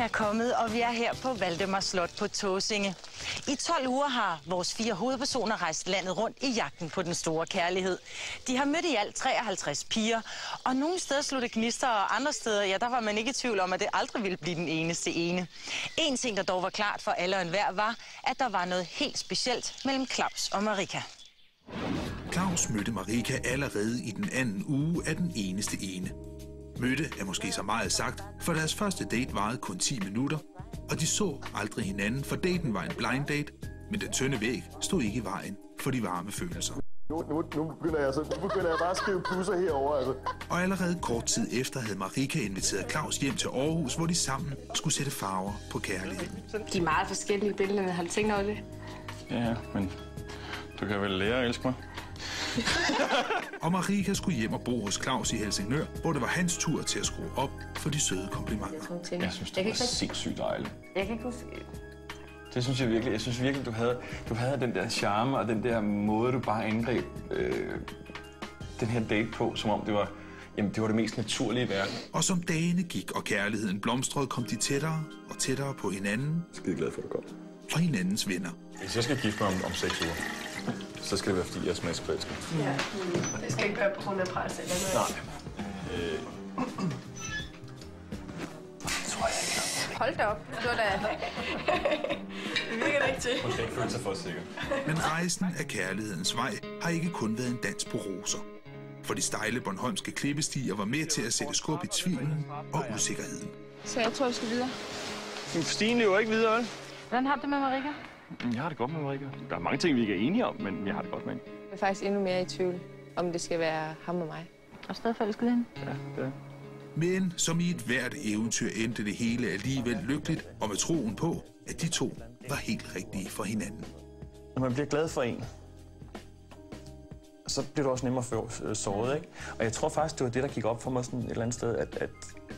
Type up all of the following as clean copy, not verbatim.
er kommet, og vi er her på Valdemars Slot på Tåsinge. I 12 uger har vores 4 hovedpersoner rejst landet rundt i jagten på den store kærlighed. De har mødt i alt 53 piger, og nogle steder slog det gnister, og andre steder, ja, der var man ikke i tvivl om, at det aldrig ville blive den eneste ene. En ting, der dog var klart for alle og enhver, var, at der var noget helt specielt mellem Claus og Marika. Claus mødte Marika allerede i den anden uge af den eneste ene. Mødte er måske så meget sagt, for deres første date varede kun 10 minutter, og de så aldrig hinanden, for daten var en blind date, men den tynde væg stod ikke i vejen for de varme følelser. Nu begynder jeg bare at skrive plusser herover. Altså. Og allerede kort tid efter havde Marika inviteret Claus hjem til Aarhus, hvor de sammen skulle sætte farver på kærligheden. De er meget forskellige billeder, har du tænkt over det? Ja, men du kan vel lære at elske mig. Og Marika skulle hjem og bo hos Claus i Helsingør, hvor det var hans tur til at skrue op for de søde komplimenter. Jeg synes, det var sindssygt dejligt. Jeg kan ikke huske. Det synes jeg virkelig. Jeg synes virkelig, du havde den der charme og den der måde, du bare angreb den her date på, som om det var det mest naturlige i verden. Og som dagene gik og kærligheden blomstrede, kom de tættere og tættere på hinanden. Skide glad for, at du kom. Og hinandens venner. Hvis jeg skal gifte mig om 6 uger, så skal det være, fordi jeg er smagsforelsket. Ja, det skal ikke være på grund af pres eller noget. Nej. Tror jeg ikke. Hold da op. Det var da... Det virker det ikke til. Man skal ikke føle sig for sikker. Men rejsen af kærlighedens vej har ikke kun været en dans på roser. For de stejle bornholmske klippestiger var med til at sætte skub i tvivlen og usikkerheden. Så jeg tror, vi skal videre. Stine lever ikke videre, vel? Hvordan har du det med Marika? Jeg har det godt med Marika. Der er mange ting, vi ikke er enige om, men jeg har det godt med hende. Jeg er faktisk endnu mere i tvivl, om det skal være ham og mig. Og stadig forelsket hende? Ja, det er. Men som i et hvert eventyr endte det hele alligevel lykkeligt, og med troen på, at de to var helt rigtige for hinanden. Når man bliver glad for en, så bliver du også nemmere for såret, ikke? Og jeg tror faktisk, det var det, der gik op for mig sådan et eller andet sted, at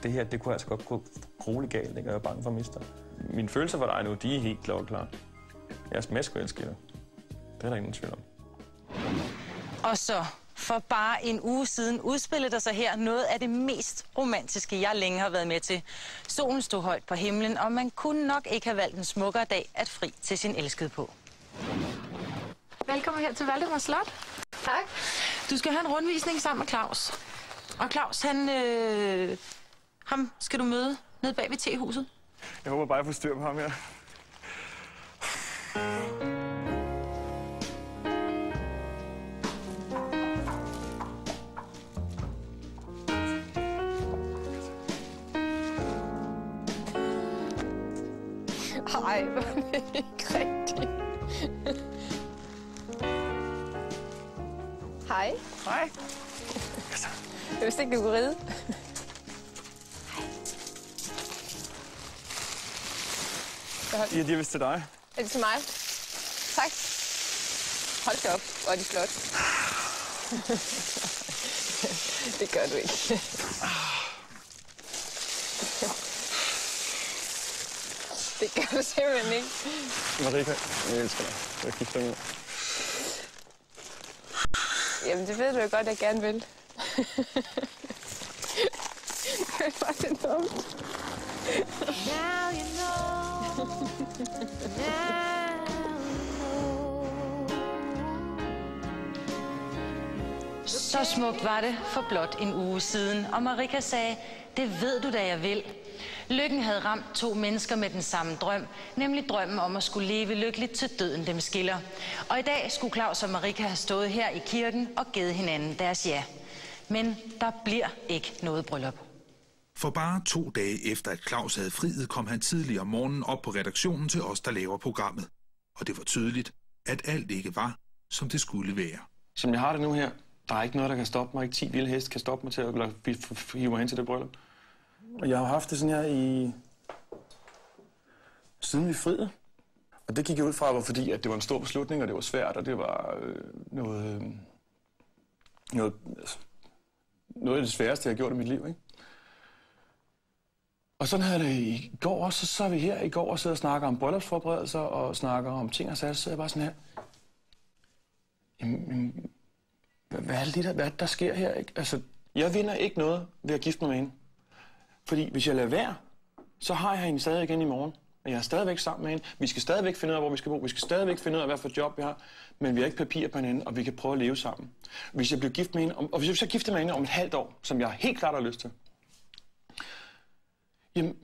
det her, det kunne altså godt gå grueligt galt, ikke? Og jeg er bange for at miste dig. Mine følelser for dig nu, de er helt klare. Jeg er smaskforelsket. Det er der ingen tvivl om. Og så, for bare en uge siden, udspillede der sig her noget af det mest romantiske, jeg længe har været med til. Solen stod højt på himlen, og man kunne nok ikke have valgt en smukkere dag at fri til sin elskede på. Velkommen her til Valdemars Slot. Tak. Du skal have en rundvisning sammen med Claus. Og Claus, ham skal du møde nede bag ved tehuset. Jeg håber bare, jeg får styr på ham her. Ej, hvor er det ikke rigtigt. Hej. Hej. Jeg vidste ikke, du kunne ride. Ja, de er vist til dig. Er det til mig? Tak. Hold da op, hvor er de flot. Det gør du ikke. Det gør du simpelthen ikke. Marika, jeg elsker dig. Jeg gifter mig. Jamen, det ved du jo godt, jeg gerne vil. Det var det dumt. Så smukt var det for blot en uge siden, og Marika sagde, det ved du da, jeg vil. Lykken havde ramt 2 mennesker med den samme drøm, nemlig drømmen om at skulle leve lykkeligt til døden dem skiller. Og i dag skulle Claus og Marika have stået her i kirken og givet hinanden deres ja. Men der bliver ikke noget bryllup. For bare 2 dage efter, at Claus havde friet, kom han tidligere om morgenen op på redaktionen til os, der laver programmet. Og det var tydeligt, at alt ikke var, som det skulle være. Som jeg har det nu her, der er ikke noget, der kan stoppe mig. Ikke 10 vilde heste kan stoppe mig til at hive mig hen til det bryllup. Og jeg har haft det sådan her siden vi friede. Og det gik jeg ud fra, fordi at det var en stor beslutning, og det var svært, og det var noget af det sværeste, jeg har gjort i mit liv, ikke? Og sådan havde det i går også, så er vi her i går og sidder og snakker om bryllupsforberedelser og snakker om ting og sager, så sidder jeg bare sådan her. Jamen, hvad er det der sker her, ikke? Altså, jeg vinder ikke noget ved at gifte mig med hende. Fordi hvis jeg lader være, så har jeg hende stadig igen i morgen. Og jeg er stadigvæk sammen med hende. Vi skal stadigvæk finde ud af, hvor vi skal bo. Vi skal stadigvæk finde ud af, hvad for job vi har. Men vi har ikke papir på hinanden, og vi kan prøve at leve sammen. Hvis jeg bliver gift med hende, og hvis jeg så gifter med hende om et halvt år, som jeg helt klart har lyst til, jamen,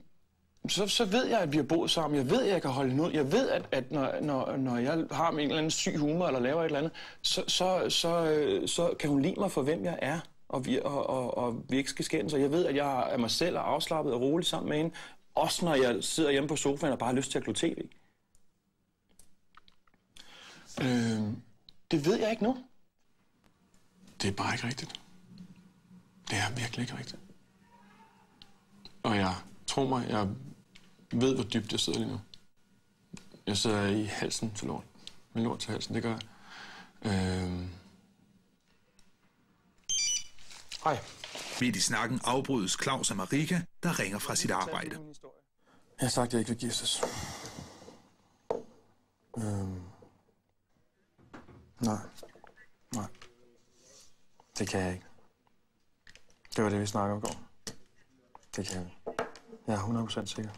så ved jeg, at vi har boet sammen. Jeg ved, at jeg kan holde hende ud. Jeg ved, at når jeg har en eller anden syg humor eller laver et eller andet, så kan hun lide mig for, hvem jeg er. Og vi ikke skal skændes. Så jeg ved, at jeg er mig selv og afslappet og rolig sammen med hende. Også når jeg sidder hjemme på sofaen og bare har lyst til at glo tv. Det ved jeg ikke nu. Det er bare ikke rigtigt. Det er virkelig ikke rigtigt. Og jeg tror mig, jeg ved, hvor dybt jeg sidder lige nu. Jeg sidder i halsen til lort. Med lort til halsen, det gør jeg. Hej. Midt i snakken afbrydes Claus og Marika, der ringer fra sit arbejde. Jeg har sagt, at jeg ikke vil giftes. Nej. Det kan jeg ikke. Det var det, vi snakkede om i går. Det kan jeg ikke. Jeg er 100% sikker.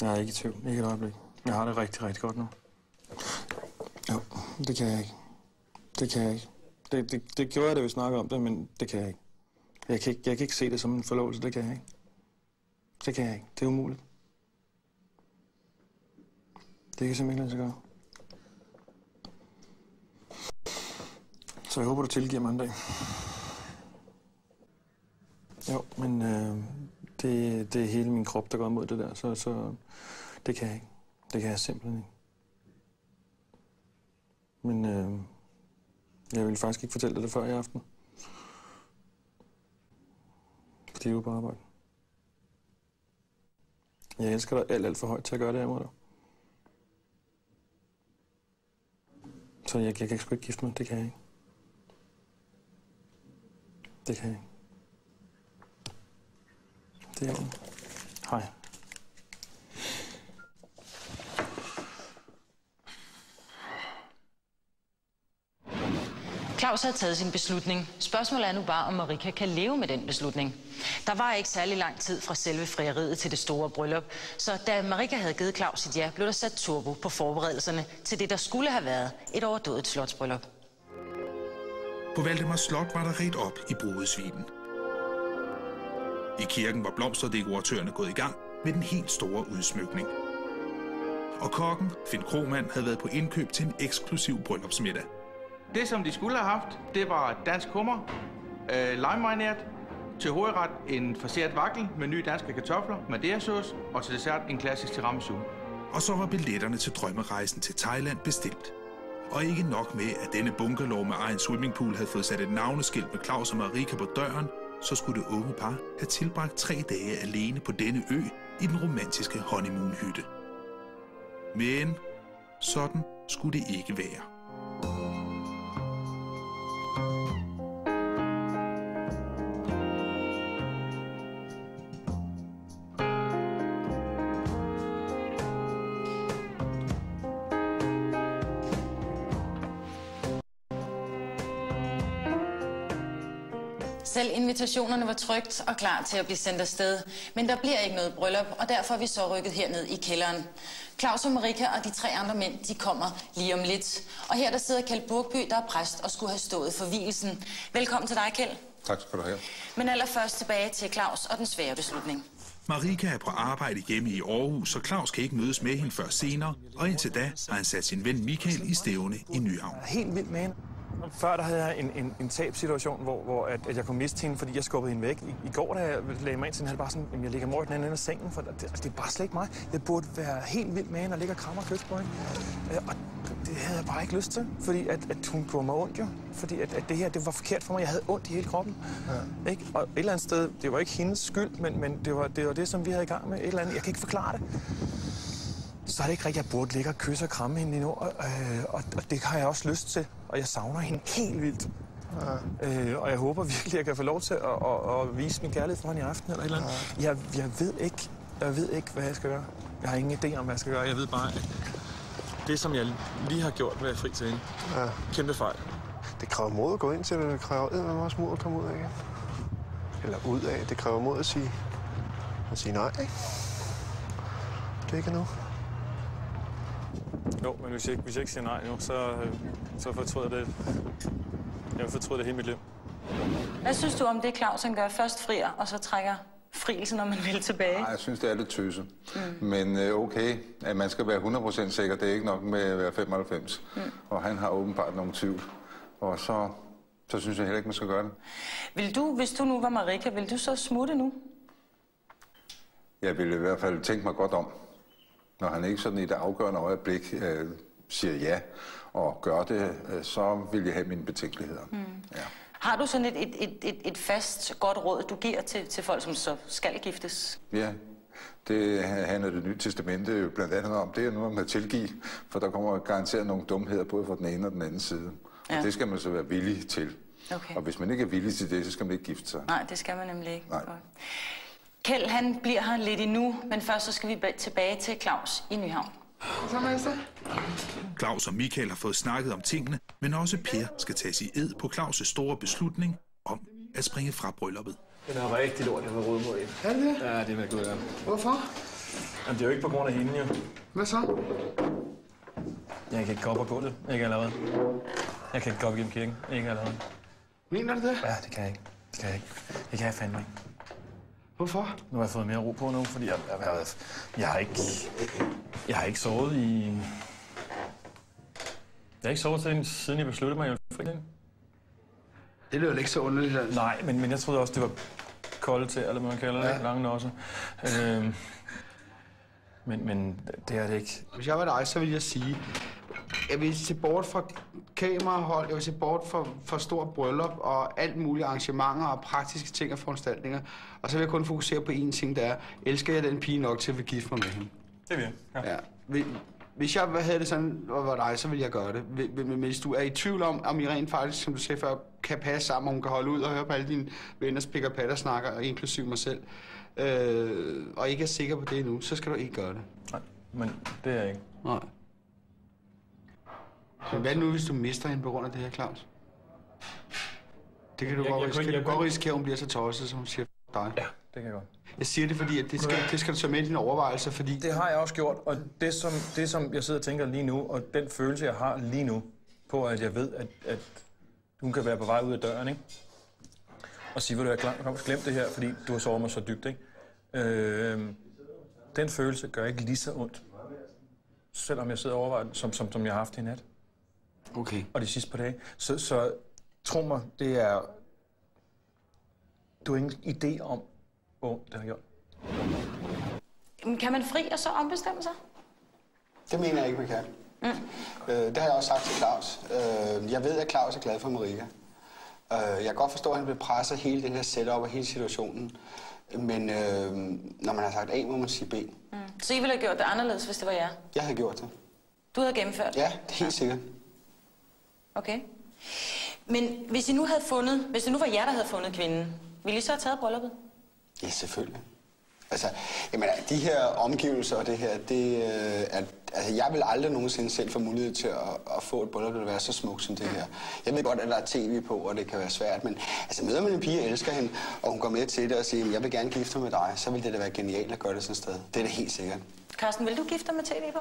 Jeg er ikke i tvivl. Ikke et øjeblik. Jeg har det rigtig, rigtig godt nu. Jo, det kan jeg ikke. Det kan jeg ikke. Det gjorde jeg, da vi snakkede om det, men det kan jeg ikke. Jeg kan ikke se det som en forlovelse. Det kan jeg ikke. Det kan jeg ikke. Det er umuligt. Det kan simpelthen ikke lade sig gøre. Så jeg håber, du tilgiver mig en dag. Jo, men det er hele min krop, der går imod det der, så det kan jeg ikke. Det kan jeg simpelthen ikke. Men jeg ville faktisk ikke fortælle dig det før i aften. Fordi du er på arbejde. Jeg elsker dig alt for højt til at gøre det her mod dig. Så jeg kan sgu ikke gifte mig, det kan jeg ikke. Det kan jeg ikke. Det er jo. Hej. Claus havde taget sin beslutning. Spørgsmålet er nu bare, om Marika kan leve med den beslutning. Der var ikke særlig lang tid fra selve frieriet til det store bryllup, så da Marika havde givet Claus sit ja, blev der sat turbo på forberedelserne til det, der skulle have været et overdådigt slotsbryllup. På Valdemar Slot var der ret op i brudesvinen. I kirken var blomsterdekoratørerne gået i gang med den helt store udsmykning. Og kokken, Finn Krohmann, havde været på indkøb til en eksklusiv bryllupsmiddag. Det, som de skulle have haft, det var dansk hummer, limemarineret, til hovedret en farseret vakkel med nye danske kartofler, madeiasauce og til dessert en klassisk tiramisu. Og så var billetterne til drømmerejsen til Thailand bestilt. Og ikke nok med, at denne bungalow med egen swimmingpool havde fået sat et navneskilt med Claus og Marika på døren, så skulle det unge par have tilbragt 3 dage alene på denne ø i den romantiske honeymoon-hytte. Men sådan skulle det ikke være. Selv invitationerne var trykt og klar til at blive sendt afsted. Men der bliver ikke noget bryllup, og derfor er vi så rykket herned i kælderen. Claus og Marika og de 3 andre mænd, de kommer lige om lidt. Og her der sidder Kjeld Burgby, der er præst og skulle have stået for vielsen. Velkommen til dig, Kjeld. Tak skal du have. Men allerførst tilbage til Claus og den svære beslutning. Marika er på arbejde hjemme i Aarhus, så Claus kan ikke mødes med hende før senere. Og indtil da har han sat sin ven Michael i stævne i Nyhavn. Helt vildt med hende. Før der havde jeg en tabsituation, hvor at jeg kunne miste hende, fordi jeg skubbede hende væk. I går, da jeg lagde mig ind til hende, havde bare sådan, jeg ligger mor i den anden ende af sengen, for det er bare slet ikke mig. Jeg burde være helt vild med hende og ligge og kramme og kysse på hende. Og det havde jeg bare ikke lyst til, fordi at hun gjorde mig ondt jo. Fordi at det her, det var forkert for mig. Jeg havde ondt i hele kroppen. Ja. Ikke? Og et eller andet sted, det var ikke hendes skyld, men det var det, som vi havde i gang med. Et eller andet. Jeg kan ikke forklare det. Så er det ikke rigtigt, jeg burde ligge og kysse og kramme hende endnu, og det har jeg også lyst til, og jeg savner hende helt vildt. Ja. Og jeg håber virkelig, at jeg kan få lov til at vise min kærlighed for hende i aften eller et eller andet. Ja. Jeg ved ikke, hvad jeg skal gøre. Jeg har ingen idé om, hvad jeg skal gøre. Jeg ved bare, at det, som jeg lige har gjort, vil jeg fri til hende. Ja. Kæmpe fejl. Det kræver mod at gå ind til det. Det kræver også mod at komme ud af. Eller ud af. Det kræver mod at sige, og sige nej, ikke? Det er ikke nu. Jo, men hvis jeg ikke siger nej nu, så fortryder det. Jeg fortryder det hele mit liv. Hvad synes du om det, Claus han gør? Først frier, og så trækker frielsen, når man vil tilbage? Nej, jeg synes, det er lidt tøse. Men okay, at man skal være 100% sikker, det er ikke nok med at være 95. Og han har åbenbart nogle tvivl. Og så synes jeg heller ikke, man skal gøre det. Vil du, hvis du nu var Marika, vil du så smutte nu? Jeg ville i hvert fald tænke mig godt om. Når han ikke sådan i det afgørende øjeblik siger ja og gør det, så vil jeg have mine betænkeligheder. Ja. Har du sådan et fast godt råd, du giver til folk, som så skal giftes? Ja, det handler Det Nye Testamente blandt andet om. Det er noget med at tilgive, for der kommer garanteret nogle dumheder både fra den ene og den anden side. Ja. Og det skal man så være villig til. Okay. Og hvis man ikke er villig til det, så skal man ikke gifte sig. Nej, det skal man nemlig ikke. Nej. Kjeld, han bliver her lidt endnu, men først så skal vi tilbage til Claus i Nyhavn. Claus og Michael har fået snakket om tingene, men også Per skal tages i ed på Claus' store beslutning om at springe fra brylluppet. Det er rigtig lort, jeg var rodet mod det. Er det? Ja, det vil jeg godt gøre. Hvorfor? Jamen, det er jo ikke på grund af hende, jo. Hvad så? Jeg kan ikke gå op og gå det, ikke allerede. Jeg kan ikke gå op igennem kirken, ikke allerede. Mener du det? Ja, det kan jeg ikke. Det kan jeg ikke. Det kan jeg fandme ikke. Hvorfor? Nu har jeg fået mere ro på nu, fordi jeg har ikke sovet i... Jeg har ikke sovet siden jeg besluttede mig, at jeg ville fri. Det lyder ikke så underligt, altså. Nej, men jeg troede også, det var koldt til, eller hvad man kalder det, langt også. Men det er det ikke. Hvis jeg var dig, så ville jeg sige, jeg vil se bort fra kamerahold, jeg vil se bort fra stort bryllup og alt mulige arrangementer og praktiske ting og foranstaltninger. Og så vil jeg kun fokusere på én ting, der er, elsker jeg den pige nok til at vil gifte mig med hende? Det vil jeg, ja. Hvis jeg havde det sådan, og var dig, så ville jeg gøre det. Men hvis du er i tvivl om I rent faktisk, som du sagde før, kan passe sammen, og hun kan holde ud og høre på alle dine venners pik og patter snakker, inklusiv mig selv, og ikke er sikker på det endnu, så skal du ikke gøre det. Nej, men det er jeg ikke. Nej. Men hvad nu, hvis du mister hende på grund af det her, Claus? Det kan du godt risikere, at hun bliver så tosset, som hun siger dig. Ja, det kan jeg godt. Jeg siger det, fordi at det skal du tage med i dine overvejelser, fordi... Det har jeg også gjort, og det som jeg sidder og tænker lige nu, og den følelse, jeg har lige nu, på at jeg ved, at hun kan være på vej ud af døren, ikke? Og sige, vil du have glemt det her, fordi du har sovet mig så dybt, ikke? Den følelse gør ikke lige så ondt, selvom jeg sidder og overvejer den, som jeg har haft i nat. Okay. Og de sidste par dage. Så tro mig, det er... Du har ingen idé om, hvor det har gjort. Kan man fri og så ombestemme sig? Det mener jeg ikke, man kan. Det har jeg også sagt til Claus. Jeg ved, at Claus er glad for Marika. Jeg kan godt forstå, at han bliver presset hele den her setup og hele situationen. Men når man har sagt A, må man sige B. Så I ville have gjort det anderledes, hvis det var jer? Jeg havde gjort det. Du havde gennemført? Ja, det er helt sikkert. Okay. Men hvis det nu var jer, der havde fundet kvinden, ville I så have taget brylluppet? Ja, selvfølgelig. Altså, jamen, de her omgivelser og det her, altså, jeg vil aldrig nogensinde selv få mulighed til at få et bryllup, der vil være så smukt som det her. Jeg ved godt, at der er tv på, og det kan være svært, men altså, møder man en pige, jeg elsker hende, og hun går med til det og siger, jeg vil gerne gifte mig med dig, så vil det da være genialt at gøre det sådan et sted. Det er da helt sikkert. Carsten, vil du gifte dig med tv på?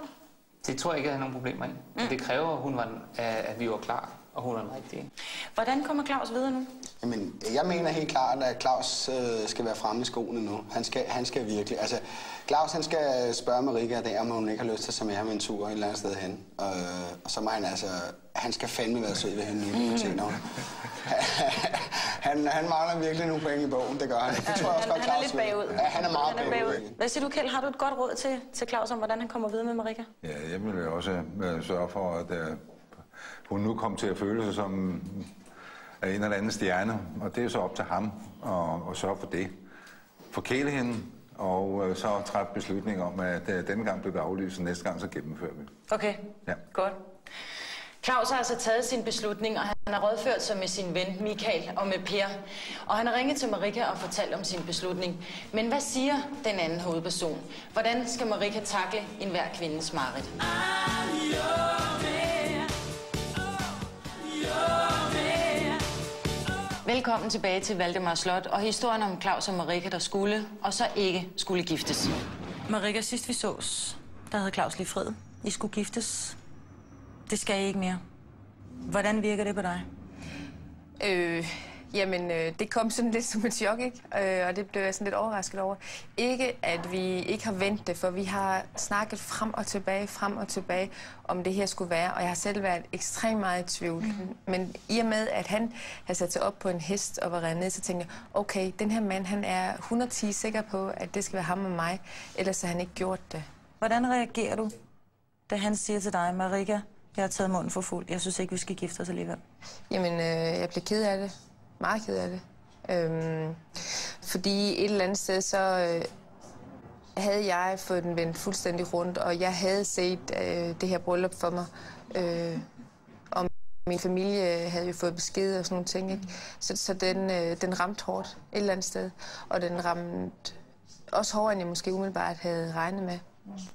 Det tror jeg ikke, jeg har nogen problemer i. Men det kræver, at vi var klar, og hun var den rigtige. Hvordan kommer Claus videre nu? Jamen, jeg mener helt klart, at Claus skal være fremme i skoene nu. Han skal virkelig. Altså, Claus han skal spørge Marika der, om hun ikke har lyst til at tage med ham en tur et eller andet sted hen. Og så må han skal fandme være sød ved hende nu. Han mangler virkelig nogle point i bogen, det gør han. Det tror jeg også godt, Claus. Han er lidt bagud. Ja, han er meget bagud. Hvad siger du, Kjeld? Har du et godt råd til Claus om, hvordan han kommer videre med Marika? Ja, jeg vil jo også sørge for, at hun nu kommer til at føle sig som en eller anden stjerne, og det er så op til ham at sørge for det. Forkæle hende, og så træffe beslutning om, at denne gang bliver det aflyst, og næste gang så gennemfører vi. Okay, ja. Godt. Claus har altså taget sin beslutning, og han har rådført sig med sin ven Michael og med Per. Og han har ringet til Marika og fortalt om sin beslutning. Men hvad siger den anden hovedperson? Hvordan skal Marika takle enhver kvindes mareridt? Velkommen tilbage til Valdemar Slot og historien om Claus og Marika, der skulle og så ikke skulle giftes. Marika, sidst vi sås, der havde Claus lige fred. I skulle giftes. Det skal I ikke mere. Hvordan virker det på dig? Det kom sådan lidt som et chok, ikke? Og det blev jeg sådan lidt overrasket over. Ikke, at vi ikke har ventet det, for vi har snakket frem og tilbage, om det her skulle være. Og jeg har selv været ekstremt meget i tvivl. Men i og med, at han har sat sig op på en hest og var rendet ned, så tænkte jeg, okay, den her mand, han er 110 sikker på, at det skal være ham og mig. Ellers har han ikke gjort det. Hvordan reagerer du, da han siger til dig, Marika, jeg har taget munden for fuld. Jeg synes ikke, vi skal gifte os alligevel. Jamen, jeg blev ked af det. Meget ked af det. Fordi et eller andet sted, så havde jeg fået den vendt fuldstændig rundt, og jeg havde set det her bryllup for mig. Og min familie havde jo fået besked og sådan nogle ting, ikke? Så den ramte hårdt et eller andet sted. Og den ramte også hårdere, end jeg måske umiddelbart havde regnet med.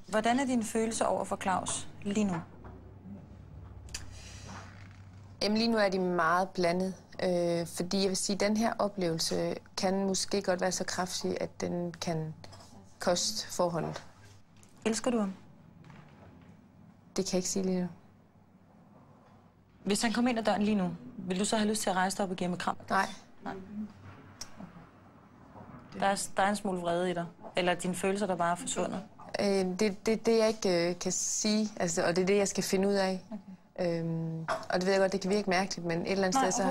Hvordan er dine følelser over for Claus lige nu? Jamen lige nu er de meget blandet. Fordi jeg vil sige, at den her oplevelse kan måske godt være så kraftig, at den kan koste forholdet. Elsker du ham? Det kan jeg ikke sige lige nu. Hvis han kom ind ad døren lige nu, vil du så have lyst til at rejse dig op og give ham et kram? Nej. Der er en smule vrede i dig? Eller dine følelser, der bare er forsvundet? Det jeg ikke kan sige, altså, og det er det, jeg skal finde ud af. Okay. Og det ved jeg godt, det kan virke mærkeligt, men et eller andet sted,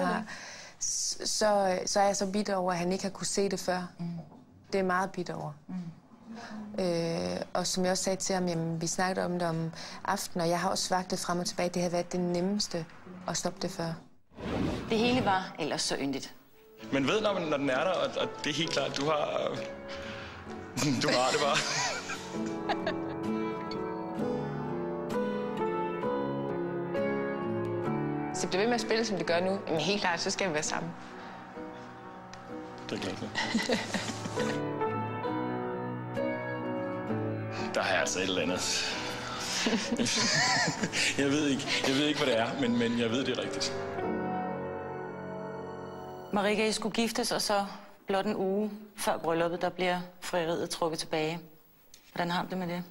så er jeg så bitter over, at han ikke har kunne se det før. Det er meget bitter over. Og som jeg også sagde til ham, jamen, vi snakkede om det om aftenen, og jeg har også svagtet frem og tilbage. Det havde været det nemmeste at stoppe det før. Det hele var ellers så yndigt. Men ved, når den er der, og det er helt klart, du har det bare. Så det bliver ved med at spille, som det gør nu. Men helt klart, så skal vi være sammen. Det er klart. Der er altså et eller andet. Jeg ved ikke, hvad det er, men jeg ved, det er rigtigt. Marika, I skulle giftes, og så blot en uge før brylluppet, der bliver frieriet trukket tilbage. Hvordan har du det med det?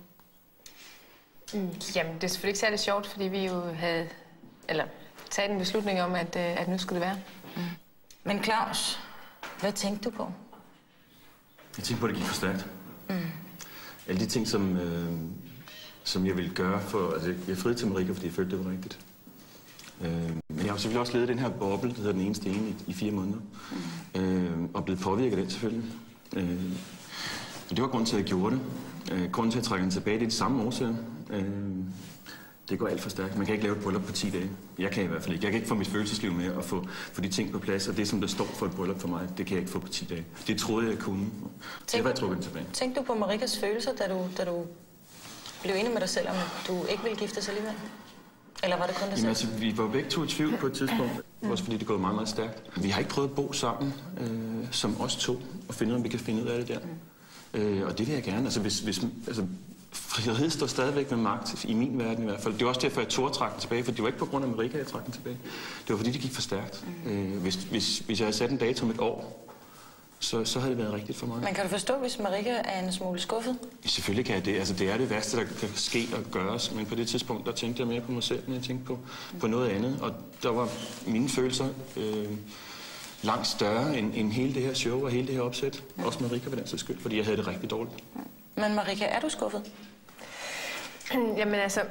Jamen, det er selvfølgelig ikke særlig sjovt, fordi vi jo havde taget en beslutning om, at nu skulle det være. Men Claus, hvad tænkte du på? Jeg tænkte på, at det gik for stærkt. Alle de ting, som jeg ville gøre for... Altså, jeg friede til Marika, fordi jeg følte, det var rigtigt. Men jeg har selvfølgelig også levet den her boble, der hedder Den Eneste Ene, i 4 måneder. Og blevet påvirket af den, selvfølgelig. Og det var grunden til, at jeg gjorde det. Grunden til, at jeg trækker den tilbage, det er de samme årsager. Det går alt for stærkt. Man kan ikke lave et bryllup på 10 dage. Jeg kan i hvert fald ikke. Jeg kan ikke få mit følelsesliv med at få de ting på plads. Og det, som der står for et bryllup for mig, det kan jeg ikke få på 10 dage. Det troede jeg kunne. Det var jeg trukket tilbage. Tænkte du på Marikas følelser, da du blev enig med dig selv, om du ikke ville gifte sig alligevel? Eller var det kun dig selv? Altså, vi var begge to i tvivl på et tidspunkt. Også fordi det går meget, meget stærkt. Vi har ikke prøvet at bo sammen, som os to, og finde ud af, om vi kan finde ud af det der. Og det vil jeg gerne. Altså, frihed står stadigvæk med magt, i min verden i hvert fald. Det var også derfor, jeg tog trække den tilbage, for det var ikke på grund af Marika, jeg trak den tilbage. Det var fordi, det gik for stærkt. Hvis jeg havde sat en dato om et år, så havde det været rigtigt for mig. Men kan du forstå, hvis Marika er en smule skuffet? Selvfølgelig kan jeg det. Altså, det er det værste, der kan ske og gøres. Men på det tidspunkt, der tænkte jeg mere på mig selv, end jeg tænkte på noget andet. Og der var mine følelser langt større end hele det her show og hele det her opsæt. Også Marika var den sags skyld, fordi jeg havde det rigtig dårligt. Men Marika, er du skuffet? Jamen altså,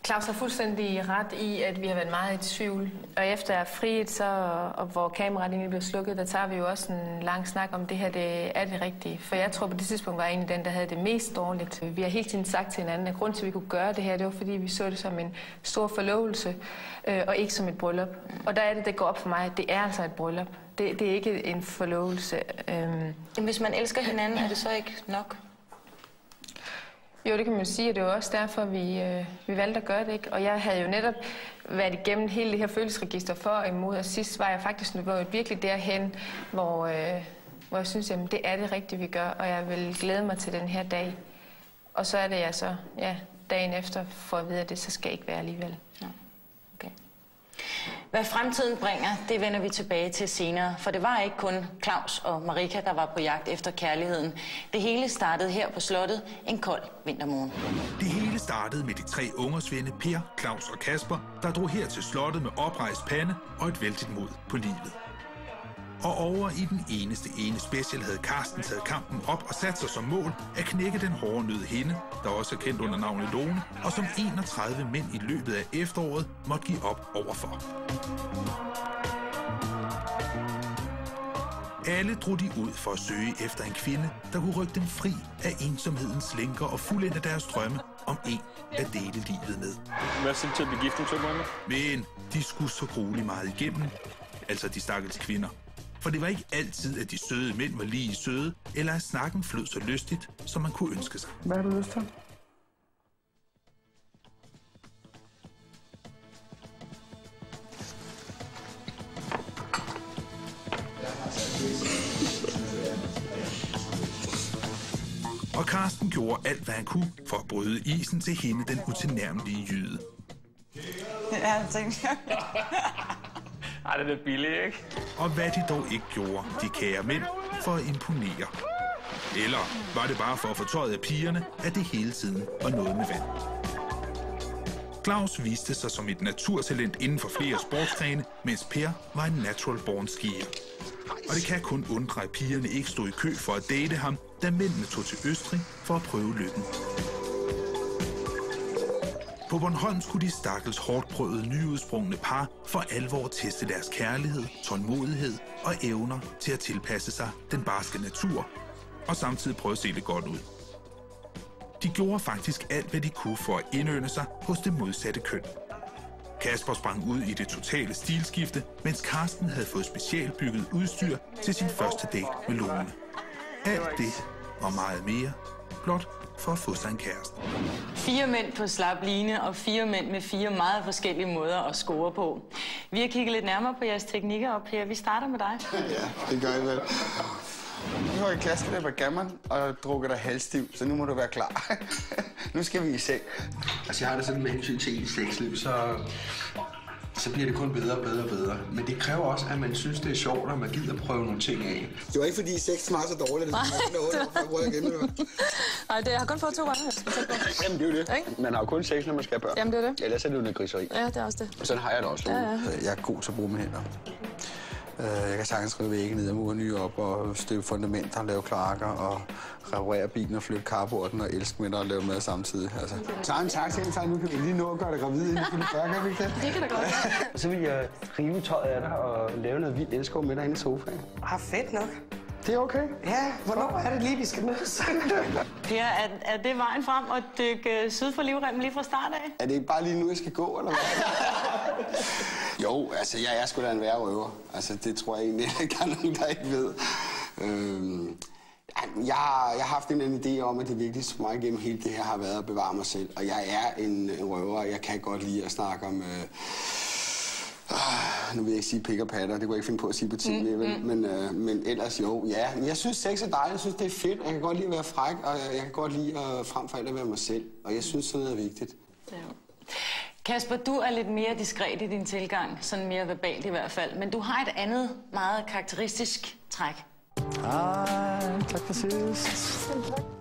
Claus har fuldstændig ret i, at vi har været meget i tvivl. Og efter jeg er friet, og hvor kameraet egentlig bliver slukket, der tager vi jo også en lang snak om det her, det er det rigtige. For jeg tror på det tidspunkt var jeg egentlig den, der havde det mest dårligt. Vi har hele tiden sagt til hinanden, at grund til, at vi kunne gøre det her, det var fordi, vi så det som en stor forlovelse, og ikke som et bryllup. Og der er det går op for mig, at det er altså et bryllup. Det er ikke en forlovelse. Hvis man elsker hinanden, er det så ikke nok? Jo, det kan man sige, og det var også derfor, vi valgte at gøre det, ikke? Og jeg havde jo netop været igennem hele det her følelsesregister for og imod, og sidst var jeg faktisk virkelig derhen, hvor jeg synes, jamen det er det rigtige, vi gør, og jeg vil glæde mig til den her dag. Og så er det jeg så, dagen efter, for at vide, at det så skal ikke være alligevel. Ja. Okay. Hvad fremtiden bringer, det vender vi tilbage til senere, for det var ikke kun Claus og Marika, der var på jagt efter kærligheden. Det hele startede her på slottet en kold vintermorgen. Det hele startede med de 3 ungersvende, Per, Claus og Kasper, der drog her til slottet med oprejst pande og et vældigt mod på livet. Og over i den eneste ene special havde Carsten taget kampen op og sat sig som mål at knække den hårde nød hende, der også er kendt under navnet Lone, og som 31 mænd i løbet af efteråret måtte give op overfor. Alle drog de ud for at søge efter en kvinde, der kunne rykke dem fri af ensomhedens lænker og fuldende deres drømme om en at dele livet med. Hvad siger du til at blive gift om 2 måneder? Men de skulle så grueligt meget igennem, altså de stakkels kvinder. For det var ikke altid, at de søde mænd var lige søde, eller at snakken flød så lystigt, som man kunne ønske sig. Hvad har du lyst til? Og Carsten gjorde alt, hvad han kunne for at bryde isen til hende, den utilnærmelige jyde. Ja, jeg tænkte. Ej, det er billigt, ikke? Og hvad de dog ikke gjorde, de kære mænd, for at imponere. Eller var det bare for at få tøjet af pigerne, at det hele tiden var noget med vand. Claus viste sig som et naturtalent inden for flere sportsgrene, mens Per var en natural born skier. Og det kan kun undre, at pigerne ikke stod i kø for at date ham, da mændene tog til Østrig for at prøve lykken. På Bornholm skulle de stakkels hårdt prøvede nyudsprungne par for alvor teste deres kærlighed, tålmodighed og evner til at tilpasse sig den barske natur, og samtidig prøve at se det godt ud. De gjorde faktisk alt, hvad de kunne for at indønde sig hos det modsatte køn. Kasper sprang ud i det totale stilskifte, mens Carsten havde fået specialbygget udstyr til sin første date med Lone. Alt det og meget mere, blot for at få sig en kæreste. 4 mænd på slap line og 4 mænd med 4 meget forskellige måder at score på. Vi har kigget lidt nærmere på jeres teknikker op her. Vi starter med dig. Ja, det gør jeg vel. Nu har jeg klassen der på gammel og drukket dig halvstiv, så nu må du være klar. Nu skal vi i seng. Altså, jeg har det sådan med hensyn til ens sexliv, så bliver det kun bedre og bedre og bedre. Men det kræver også, at man synes, det er sjovt, og man gider prøve nogle ting af. Det var ikke, fordi sex var så dårligt, at jeg har kun fået 2 gange. Jamen, det er jo det. Man har jo kun sex, når man skal have børn. Jamen, det er det. Ellers er det jo noget griseri. Ja, det er også det. Sådan har jeg det også. Ja. Jeg er god til at bruge mine hænder. Jeg kan sagtens rive vægge ned og mure nye op og støbe fundamenter og lave klakker og reparere bilen og flytte carporten og elske med og lave mad samtidig. Altså. Tag en taxa ind, nu kan vi lige nå at gøre det gravid inden for det før, kan vi ikke det? Det kan da godt. Så vil jeg rive tøjet af dig og lave noget vildt elskov med dig inde i sofaen. Fedt nok. Det er okay. Ja, hvornår er det lige, vi skal mødes? Per, er det vejen frem og dykke syd for livremmen lige fra start af? Er det ikke bare lige nu, jeg skal gå, eller hvad? Jo, altså, jeg er sgu da en værre røver. Altså, det tror jeg egentlig, at der er nogen, der ikke ved. Jeg har haft en idé om, at det vigtigste for mig gennem hele det her har været at bevare mig selv. Og jeg er en røver. Jeg kan godt lide at snakke om... nu vil jeg ikke sige pik og patter, det kunne jeg ikke finde på at sige på tv, men ellers jo, ja. Jeg synes, sex er dejligt, jeg synes, det er fedt, jeg kan godt lide at være fræk, og jeg kan godt lide at frem for alt at være mig selv, og jeg synes, sådan noget er vigtigt. Ja. Kasper, du er lidt mere diskret i din tilgang, sådan mere verbalt i hvert fald, men du har et andet meget karakteristisk træk. Tak for sidst.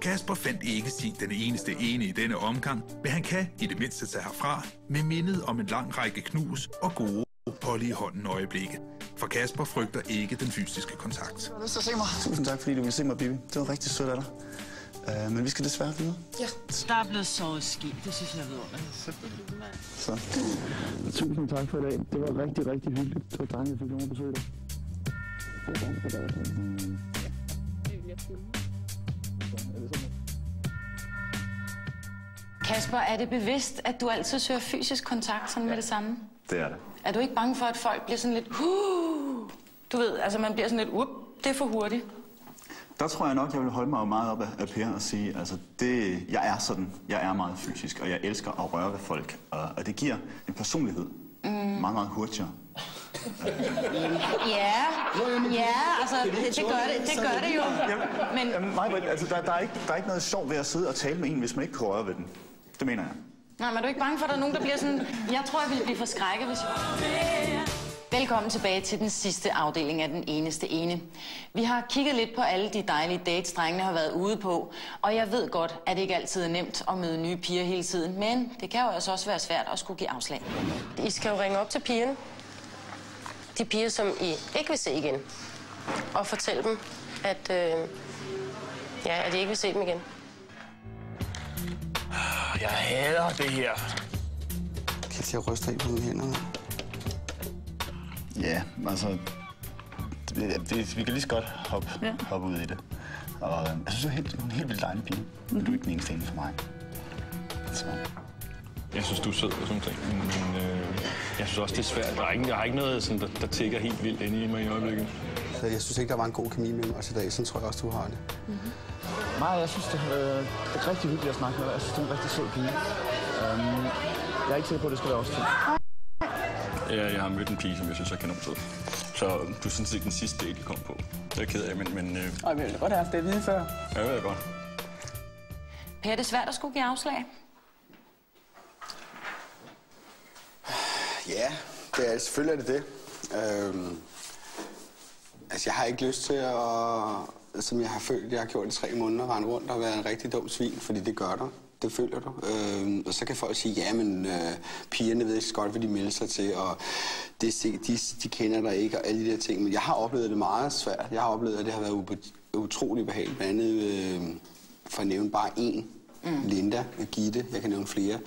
Kasper fandt ikke sin den eneste ene i denne omgang, men han kan i det mindste tage herfra med mindet om en lang række knus og gode polly i hånden øjeblikke. For Kasper frygter ikke den fysiske kontakt. Du se mig. Tusind tak, fordi du ville se mig, Bibi. Det var rigtig sødt af dig. Men vi skal desværre videre. Ja. Der er blevet sovet ski, det synes jeg ved om. Så. Tusind tak for i dag. Det var rigtig, rigtig hyggeligt. Det var dejligt, at fik nogen besøg dig. Kasper, er det bevidst, at du altid søger fysisk kontakt sådan med det samme? Det er det. Er du ikke bange for, at folk bliver sådan lidt... Du ved, altså man bliver sådan lidt... det er for hurtigt. Der tror jeg nok, jeg vil holde mig meget op af Per og sige, altså jeg er sådan, jeg er meget fysisk, og jeg elsker at røre ved folk, og det giver en personlighed meget, meget hurtigere. Ja, altså det gør det jo. Men altså, der er ikke noget sjovt ved at sidde og tale med en, hvis man ikke kan røre ved den. Det mener jeg. Nej, men er du ikke bange for, at der er nogen, der bliver sådan... Jeg tror, jeg ville blive forskrækket, hvis jeg... Velkommen tilbage til den sidste afdeling af Den Eneste Ene. Vi har kigget lidt på alle de dejlige dates, drengene har været ude på, og jeg ved godt, at det ikke altid er nemt at møde nye piger hele tiden, men det kan jo altså også være svært at skulle give afslag. I skal jo ringe op til pigerne. De piger, som I ikke vil se igen. Og fortælle dem, at, at I ikke vil se dem igen. Jeg hader det her. Kan til at ryste af på mine hænder? Ja, altså... Vi kan lige så godt hoppe ud i det. Og jeg synes, du er en helt vildt dejlig pige. Men du er ikke den eneste for mig. Så. Jeg synes, du er sød og sådan ting, men jeg synes også, det er svært. Jeg har ikke noget, sådan, der tigger helt vildt inde i mig i øjeblikket. Så jeg synes ikke, der var en god kemi mellem os i dag. Sådan tror jeg også, du har det. Nej, jeg synes, det har været rigtig hyggeligt at snakke med dig. Jeg synes, det er en rigtig sød pige. Jeg er ikke sikker på, at det skal være også til. Jeg har mødt en pige, som jeg synes er kanonsød. Så du synes ikke den sidste date, jeg kom på. Det er jeg ked af, men... Og vi ville godt have haft det at vide før. Ja, det ved jeg godt. Per, er det svært at skulle give afslag? Ja, det er, selvfølgelig er det det. Altså, jeg har ikke lyst til at, som jeg har følt, jeg har gjort i 3 måneder, rende rundt og være en rigtig dum svin, fordi det gør du. Det føler du. Og så kan folk sige, ja, men pigerne ved ikke så godt, hvad de melder sig til, og de kender dig ikke, og alle de der ting. Men jeg har oplevet det meget svært. Jeg har oplevet, at det har været utrolig behageligt. Blandt andet, for at nævne bare en, Linda, Gitte, jeg kan nævne flere,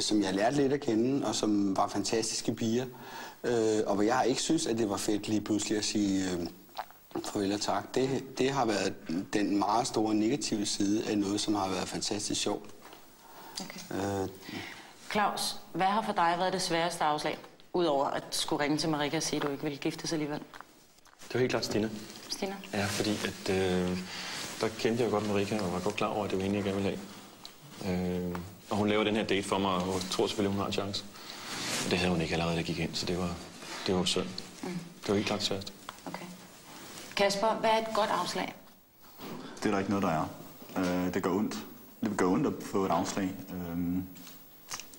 som jeg lærte lidt at kende, og som var fantastiske piger. Og hvor jeg ikke synes, at det var fedt lige pludselig at sige farvel og tak. Det har været den meget store negative side af noget, som har været fantastisk sjovt. Okay. Claus, hvad har for dig været det sværeste afslag? Udover at skulle ringe til Marika og sige, at du ikke ville giftes alligevel. Det var helt klart Stina. Stina? Ja, fordi at, der kendte jeg godt Marika og var godt klar over, at det var hende, jeg gerne ville have. Og hun laver den her date for mig, og hun tror selvfølgelig, hun har en chance. Det havde hun ikke allerede, da gik ind, så det var synd. Det var helt klart sværest. Okay. Kasper, hvad er et godt afslag? Det er der ikke noget, der er. Det gør ondt. Det gør ondt at få et afslag.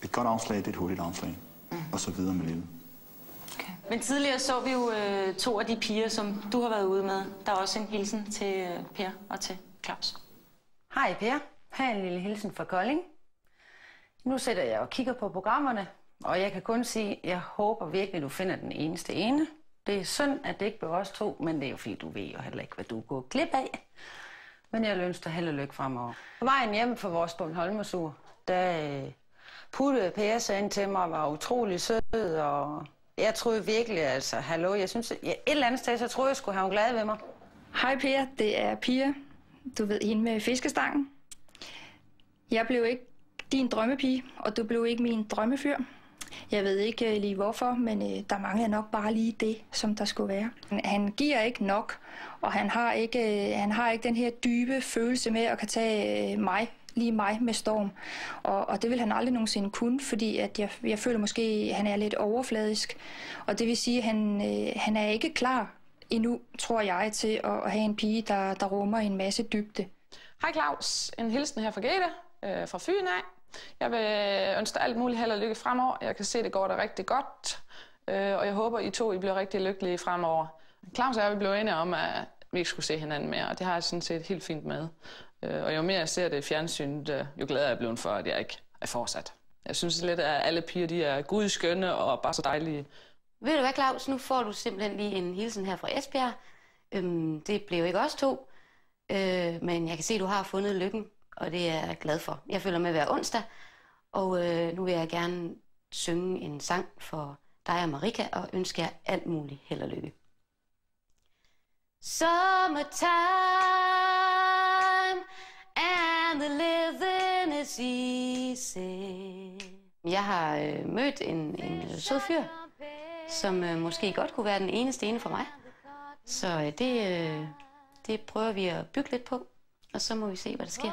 Et godt afslag, det er et hurtigt afslag. Og så videre med livet. Okay. Men tidligere så vi jo 2 af de piger, som du har været ude med. Der er også en hilsen til Per og til Claus. Hej Per. Her er en lille hilsen fra Kolding. Nu sætter jeg og kigger på programmerne, og jeg kan kun sige, at jeg håber virkelig, du finder den eneste ene. Det er synd, at det ikke blev os 2, men det er jo fordi, du ved jo heller ikke, hvad du går glip af. Men jeg ønsker dig held og lykke fremover. På vejen hjem fra vores Bornholmersur, der puttede Per sig ind til mig og var utrolig sød, og jeg troede virkelig, altså, hallo, jeg synes, et eller andet sted, så troede jeg skulle have hun glad ved mig. Hej Per, det er Pia. Du ved, hende med fiskestangen. Jeg blev ikke din drømmepige, og du blev ikke min drømmefyr. Jeg ved ikke lige hvorfor, men der manglede nok bare lige det, som der skulle være. Han giver ikke nok, og han har ikke den her dybe følelse med at kan tage mig med storm. Og det vil han aldrig nogensinde kunne, fordi at jeg føler måske, at han er lidt overfladisk. Og det vil sige, at han er ikke klar endnu, tror jeg, til at have en pige, der rummer en masse dybde. Hej Claus, en hilsen her fra Gete, fra Fyn af. Jeg vil ønske dig alt muligt held og lykke fremover. Jeg kan se, det går dig rigtig godt, og jeg håber, I 2 bliver rigtig lykkelige fremover. Claus og jeg blev enige om, at vi ikke skulle se hinanden mere, og det har jeg sådan set helt fint med. Og jo mere jeg ser det i fjernsynet, jo gladere er jeg blevet for, at jeg ikke er fortsat. Jeg synes lidt, at alle piger de er gudskønne og bare så dejlige. Ved du hvad, Claus? Nu får du simpelthen lige en hilsen her fra Esbjerg. Det blev ikke os 2, men jeg kan se, at du har fundet lykken, og det er jeg glad for. Jeg føler med hver onsdag, og nu vil jeg gerne synge en sang for dig og Marika, og ønske jer alt muligt held og lykke. Summertime and the living is easy. Jeg har mødt en sød fyr, som måske godt kunne være den eneste ene for mig. Så det prøver vi at bygge lidt på, og så må vi se, hvad der sker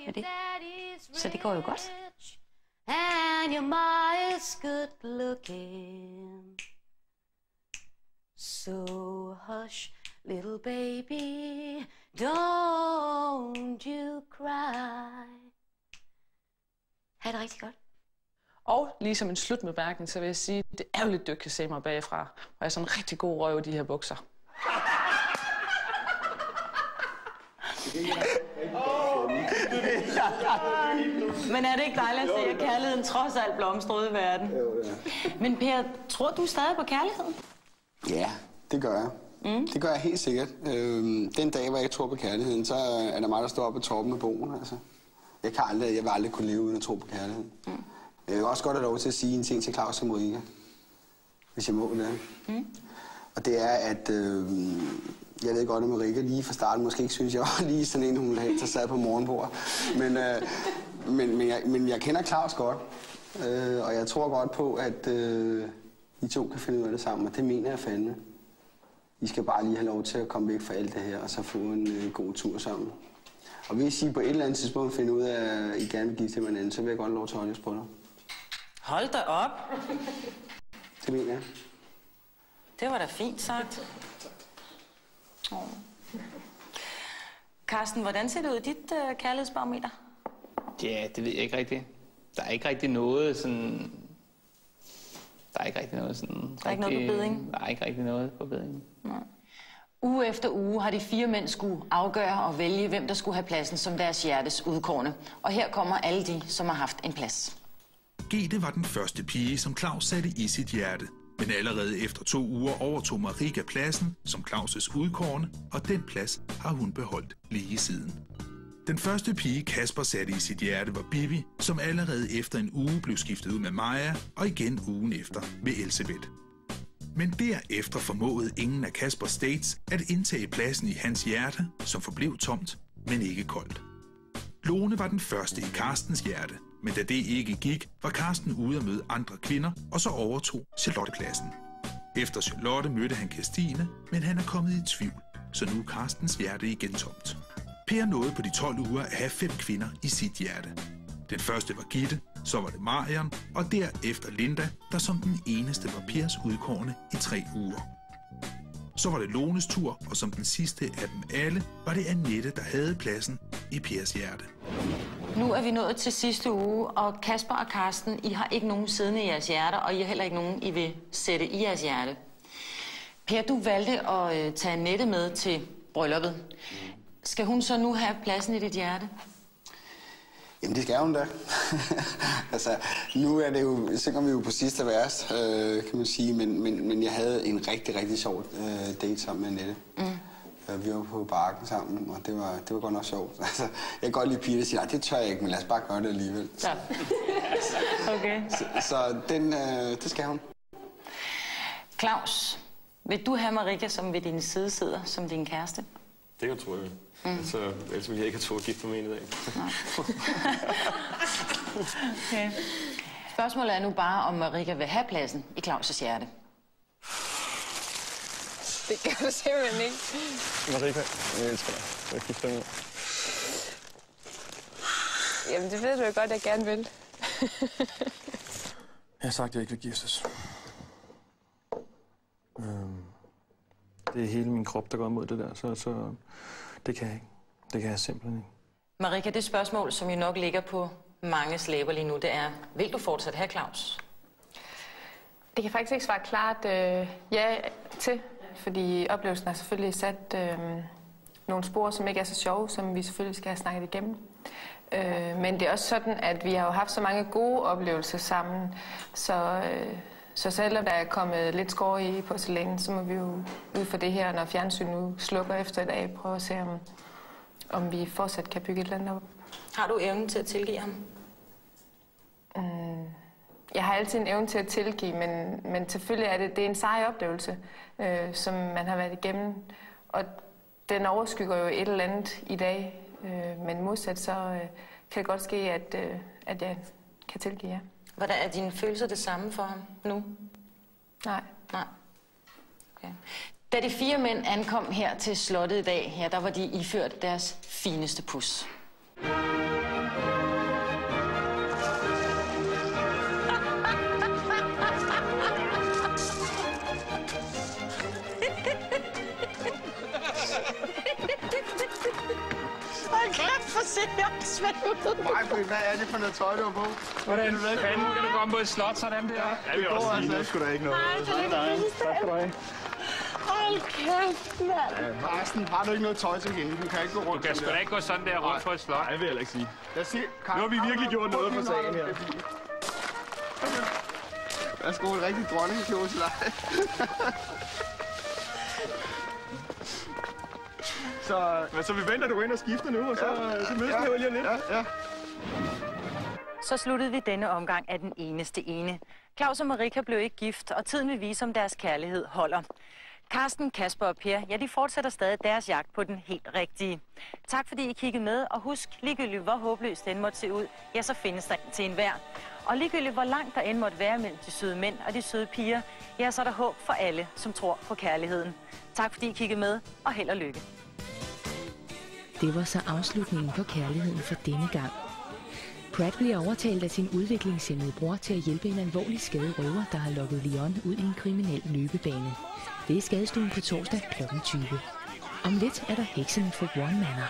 med det. Så det går jo godt. And your mom is good looking. So hush, little baby, don't you cry. Ha' det rigtig godt. Og lige som en slutbemærkning, så vil jeg sige, at det er jo lidt, du kan se mig bagfra, hvor jeg er sådan en rigtig god røv i de her bukser. Men er det ikke dejligt at se, at kærligheden trods alt blomstrer ude i verden? Men Per, tror du stadig på kærligheden? Ja, det gør jeg. Det gør jeg helt sikkert. Den dag, hvor jeg tror på kærligheden, så er der mig, der står oppe på toppen af broen. Altså. Jeg vil aldrig kunne leve uden at tro på kærligheden. Jeg vil også godt have lov til at sige en ting til Claus og Marika, hvis jeg må det. Og det er, at jeg ved godt, at Marika lige fra starten måske ikke synes, jeg var lige sådan en, hun ville have, der sad på morgenbordet. Men jeg kender Claus godt, og jeg tror godt på, at I to kan finde ud af det sammen, og det mener jeg fandme. I skal bare lige have lov til at komme væk fra alt det her, og så få en god tur sammen. Og hvis I på et eller andet tidspunkt finder ud af, at I gerne vil give til hinanden, så vil jeg godt have lov til at holde jeres bryllup. Hold da op. Det mener jeg. Det var da fint sagt. Carsten, hvordan ser det ud i dit kærlighedsbarometer? Ja, det ved jeg ikke rigtigt. Der er ikke rigtig noget sådan... Der er ikke rigtig noget sådan... Der er ikke noget på beding? Der er ikke rigtig noget på beding. Nej. Uge efter uge har de 4 mænd skulle afgøre og vælge, hvem der skulle have pladsen som deres hjertes udkårne. Og her kommer alle de, som har haft en plads. Gitte var den første pige, som Claus satte i sit hjerte. Men allerede efter 2 uger overtog Marika pladsen som Claus' udkårne, og den plads har hun beholdt lige siden. Den første pige, Kasper satte i sit hjerte, var Bibi, som allerede efter en uge blev skiftet ud med Maja, og igen ugen efter med Elsebeth. Men derefter formåede ingen af Kaspers dates at indtage pladsen i hans hjerte, som forblev tomt, men ikke koldt. Lone var den første i Carstens hjerte, men da det ikke gik, var Carsten ude at møde andre kvinder, og så overtog Charlotte pladsen. Efter Charlotte mødte han Kirstine, men han er kommet i tvivl, så nu er Carstens hjerte igen tomt. Per nåede på de 12 uger at have 5 kvinder i sit hjerte. Den første var Gitte, så var det Marion, og derefter Linda, der som den eneste var Pers udkårne i 3 uger. Så var det Lones tur, og som den sidste af dem alle, var det Annette, der havde pladsen i Pers hjerte. Nu er vi nået til sidste uge, og Kasper og Carsten, I har ikke nogen siddende i jeres hjerter, og I har heller ikke nogen, I vil sætte i jeres hjerte. Per, du valgte at tage Annette med til brylluppet. Skal hun så nu have pladsen i dit hjerte? Jamen, det skal hun da. Altså, nu er det jo, så kommer vi jo på sidste vers, kan man sige, men jeg havde en rigtig, rigtig sjov date sammen med Annette. Vi var på Bakken sammen, og det var godt nok sjovt. Altså, jeg kan godt lide piger, der siger, det tør jeg ikke, men lad os bare gøre det alligevel. Ja. Okay. Så det skal hun. Claus, vil du have Marika som ved din side sidder, som din kæreste? Det kan jeg tro, jeg vil. Ellers ville jeg ikke have to at gifte mig med i dag. Okay. Spørgsmålet er nu bare, om Marika vil have pladsen i Claus' hjerte. Det kan du simpelthen ikke. Marika, jeg elsker dig. Jeg gifter mig. Jamen, det ved du jo godt, jeg gerne vil. Jeg har sagt, at jeg ikke vil giftes. Det er hele min krop, der går imod det der, så det kan jeg ikke. Det kan jeg simpelthen ikke. Marika, det spørgsmål, som jo nok ligger på mange læber lige nu, det er, vil du fortsat have Claus? Det kan faktisk ikke svare klart ja til, fordi oplevelsen har selvfølgelig sat nogle spor, som ikke er så sjove, som vi selvfølgelig skal have snakket igennem. Men det er også sådan, at vi har jo haft så mange gode oplevelser sammen, så selvom der er kommet lidt skår i porcelænen, så må vi jo ud for det her, når fjernsynet nu slukker efter i dag, prøve at se, om vi fortsat kan bygge et eller andet op. Har du evnen til at tilgive ham? Jeg har altid en evne til at tilgive, men selvfølgelig er det er en sej oplevelse, som man har været igennem. Og den overskygger jo et eller andet i dag, men modsat så kan det godt ske, at jeg kan tilgive jer. Hvordan er dine følelser det samme for ham nu? Nej. Nej. Okay. Da de 4 mænd ankom her til slottet i dag, der var de iført deres fineste pus. Hold kæft for sindssygt. Jeg er svævet. Majbrit, hvad er det for noget tøj, du har på? Hvordan fanden kan du komme på et slot sådan der? Ja, det går altså ikke. Sgu da ikke noget. Nej, tak skal du have. Hold kæft, mand. Carsten, har du ikke noget tøj til hende? Du kan ikke gå rundt. Du kan sgu da ikke gå sådan der rundt for et slot. Nej, det vil jeg ikke sige. Nu har vi virkelig gjort noget for sagen her. Værsgo, en rigtig dronningekjole til dig. Så vi venter, du går ind og skifter nu, og så mødes vi jo lige lidt. Ja. Så sluttede vi denne omgang af den eneste ene. Claus og Marika blev ikke gift, og tiden vil vise, om deres kærlighed holder. Karsten, Kasper og Per, ja, de fortsætter stadig deres jagt på den helt rigtige. Tak fordi I kiggede med, og husk, ligegyldigt hvor håbløst den måtte se ud, ja, så findes der en til enhver. Og ligegyldigt hvor langt der end måtte være mellem de søde mænd og de søde piger, ja, så er der håb for alle, som tror på kærligheden. Tak fordi I kiggede med, og held og lykke. Det var så afslutningen på kærligheden for denne gang. Pratt bliver overtalt af sin udviklingshæmmede bror til at hjælpe en alvorlig skadet røver, der har lokket Leon ud i en kriminel løbebane. Det er skadestuen på torsdag kl. 20. Om lidt er der heksene for One Manor.